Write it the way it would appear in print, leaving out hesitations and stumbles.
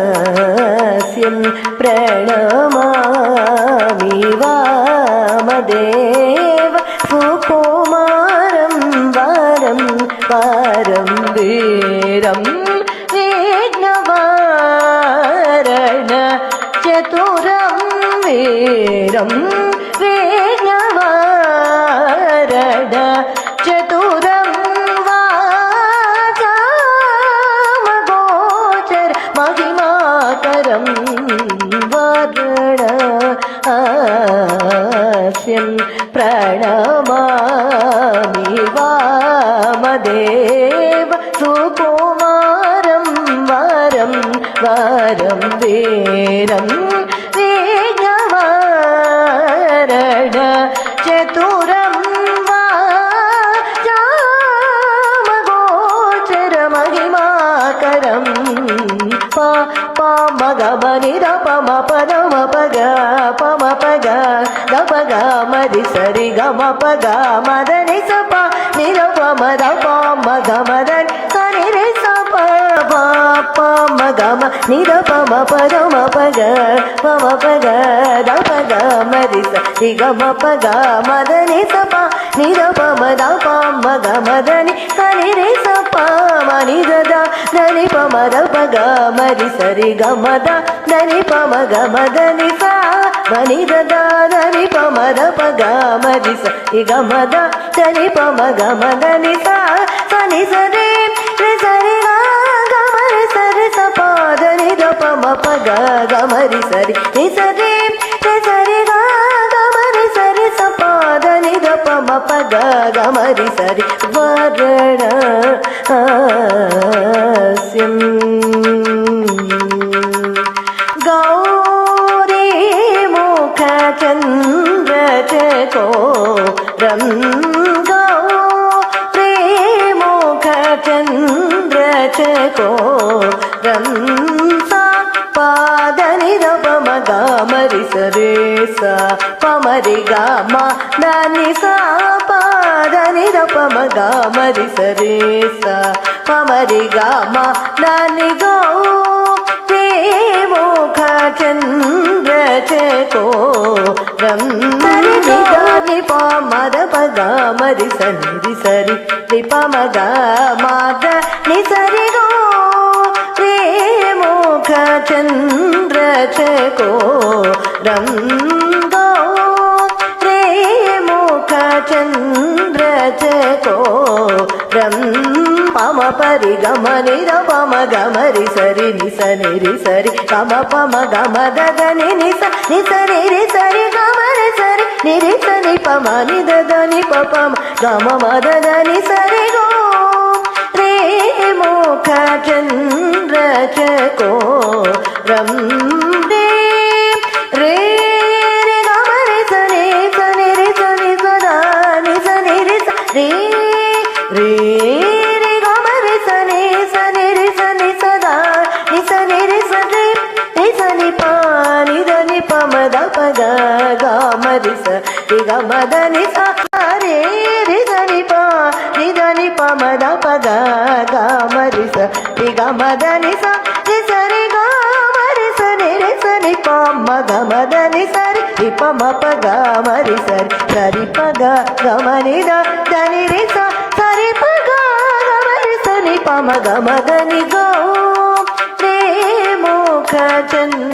वाराणस्यं प्रणमामि वामदेव सुकुमारं वारं वारं वीरं विघ्नवारण चतुरं वीरं विघ्नवारण चतुरं वाचामगोचर महिमाकरं वाराणस्यं प्रणमामि वामदेव सुकुमारं वारं वारं वीरं विघ्नवारण चतुरं वाचामगोचर महिमाकरं मगमनिद पम पदम पग पम पग गपग मरि सरि गम पग मदनि सप निर पम द पम गमदन सनि रे सप पम गम निर पम पदम पग पम पग द पग मरि सरि गम पग मदनि सप निर पम द पम गमदनि सनि रे सप मनि द దని పమ ద పగ మరి సరి గమ ద దని పమ గమ దని సా మని ద ద దని పమ ద పగ మరి సరి గమ ద దని పమ గమ దని సా సని సరి రి సరి గా గమ రి సరి స ప దని ద పమ పగ గమ రి సరి రి సరి రి సరి గా గమ రి సరి స ప దని ద పమ పగ గమ రి సరి వారాణస్యం గౌరీ ముఖ చంద్ర చకోరం గౌరీ ముఖ చంద్ర చకోరం సా పాదని ద పమ గమరి సరే సా పమరి గమ దని సా దని ద పమ గమరి సరే సా పమరి గమ దని గో రే ముఖ చంద్ర చకోరం దని దని పమ ద పగ మరి సని రి సరి రి పమ గ మద ని సరి గో రే ముఖ చంద్ర చకోరం గో రే ముఖ చంద్ర చకోరం పమ పరి గమ నిర పమ గమరి సరి ని సని రి సరి గమ పమ గమ దదని ని సరి రి సరి గమ రి సరి ని రి సని పమ ని దదని పమ గమ మదని సరి గో రే ముఖ చంద్ర చకోరం రే రే రే గమ రి సని సని రి సని సదా ని సని రి రే రే రే గమ రి సని సని రి సని సదా ని సని రి సని రి సని పా ని దని పమ ద పగ గమ రి స రి గమ దని స రే రి దని పా ని దని పమ ద పగ గమ రి స రి గమ దని స రి సరి గమ రి సని రి సని పమ గమ దని సరి రి పమ పగ మరి సరి సరి పగ గమ ని ద దని రి స సరి పగ గమ రి సని పమ గమ దని గో రే ముఖ చంద్ర